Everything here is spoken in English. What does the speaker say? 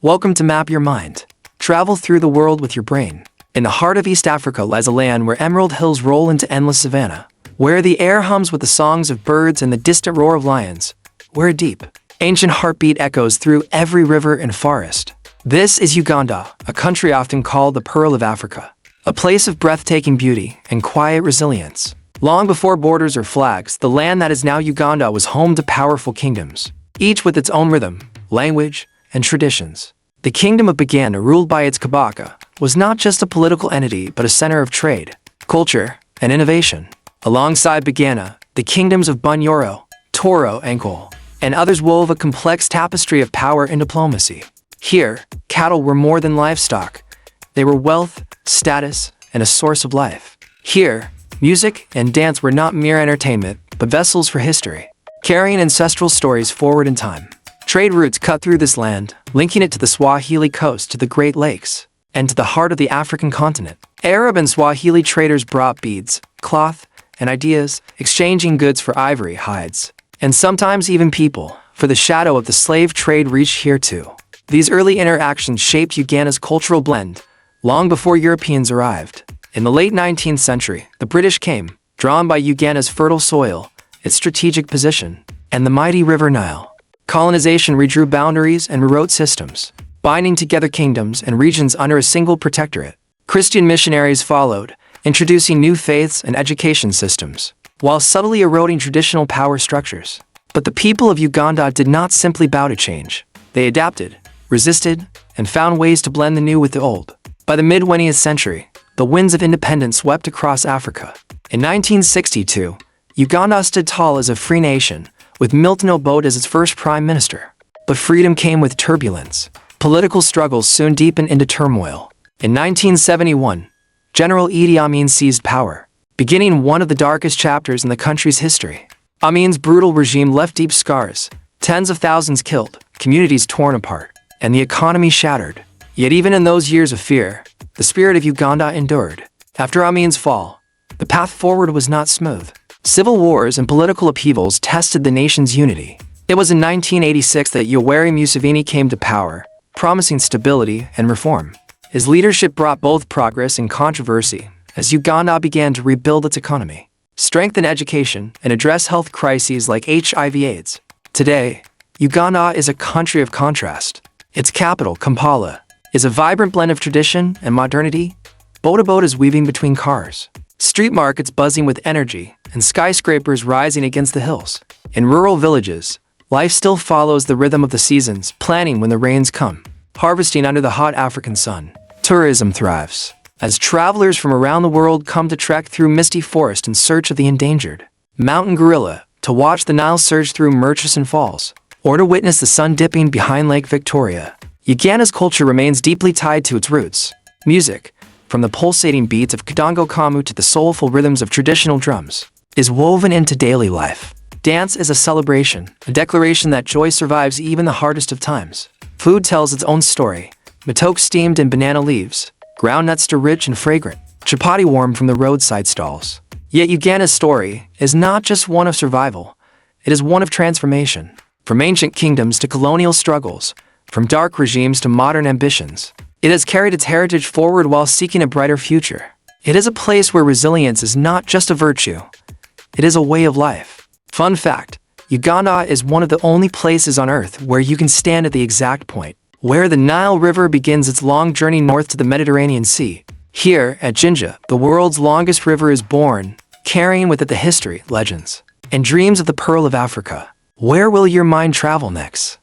Welcome to Map Your Mind. Travel through the world with your brain. In the heart of East Africa lies a land where emerald hills roll into endless savanna, where the air hums with the songs of birds and the distant roar of lions, where a deep, ancient heartbeat echoes through every river and forest. This is Uganda, a country often called the Pearl of Africa, a place of breathtaking beauty and quiet resilience. Long before borders or flags, the land that is now Uganda was home to powerful kingdoms, each with its own rhythm, language, and traditions. The Kingdom of Baganda, ruled by its Kabaka, was not just a political entity but a center of trade, culture, and innovation. Alongside Baganda, the kingdoms of Bunyoro, Toro, Ankole, and others wove a complex tapestry of power and diplomacy. Here, cattle were more than livestock. They were wealth, status, and a source of life. Here, music and dance were not mere entertainment, but vessels for history, carrying ancestral stories forward in time. Trade routes cut through this land, linking it to the Swahili coast, to the Great Lakes, and to the heart of the African continent. Arab and Swahili traders brought beads, cloth, and ideas, exchanging goods for ivory, hides, and sometimes even people, for the shadow of the slave trade reached here too. These early interactions shaped Uganda's cultural blend, long before Europeans arrived. In the late 19th century, the British came, drawn by Uganda's fertile soil, its strategic position, and the mighty River Nile. Colonization redrew boundaries and rewrote systems, binding together kingdoms and regions under a single protectorate. Christian missionaries followed, introducing new faiths and education systems, while subtly eroding traditional power structures. But the people of Uganda did not simply bow to change. They adapted, resisted, and found ways to blend the new with the old. By the mid-20th century, the winds of independence swept across Africa. In 1962, Uganda stood tall as a free nation, with Milton Obote as its first prime minister. But freedom came with turbulence. Political struggles soon deepened into turmoil. In 1971, General Idi Amin seized power, beginning one of the darkest chapters in the country's history. Amin's brutal regime left deep scars, tens of thousands killed, communities torn apart, and the economy shattered. Yet even in those years of fear, the spirit of Uganda endured. After Amin's fall, the path forward was not smooth. Civil wars and political upheavals tested the nation's unity. It was in 1986 that Yoweri Museveni came to power, promising stability and reform. His leadership brought both progress and controversy as Uganda began to rebuild its economy, strengthen education, and address health crises like HIV/AIDS. Today, Uganda is a country of contrast. Its capital, Kampala, is a vibrant blend of tradition and modernity. Boat is weaving between cars, street markets buzzing with energy, and skyscrapers rising against the hills. In rural villages, life still follows the rhythm of the seasons, planting when the rains come, harvesting under the hot African sun. Tourism thrives, as travelers from around the world come to trek through misty forest in search of the endangered mountain gorilla, to watch the Nile surge through Murchison Falls, or to witness the sun dipping behind Lake Victoria. Uganda's culture remains deeply tied to its roots. Music, from the pulsating beats of Kadongo Kamu to the soulful rhythms of traditional drums, is woven into daily life. Dance is a celebration, a declaration that joy survives even the hardest of times. Food tells its own story. Matoke steamed in banana leaves, ground nuts stir rich and fragrant, chapati warm from the roadside stalls. Yet Uganda's story is not just one of survival, it is one of transformation. From ancient kingdoms to colonial struggles, from dark regimes to modern ambitions, it has carried its heritage forward while seeking a brighter future. It is a place where resilience is not just a virtue, it is a way of life. Fun fact, Uganda is one of the only places on Earth where you can stand at the exact point where the Nile River begins its long journey north to the Mediterranean Sea. Here, at Jinja, the world's longest river is born, carrying with it the history, legends, and dreams of the Pearl of Africa. Where will your mind travel next?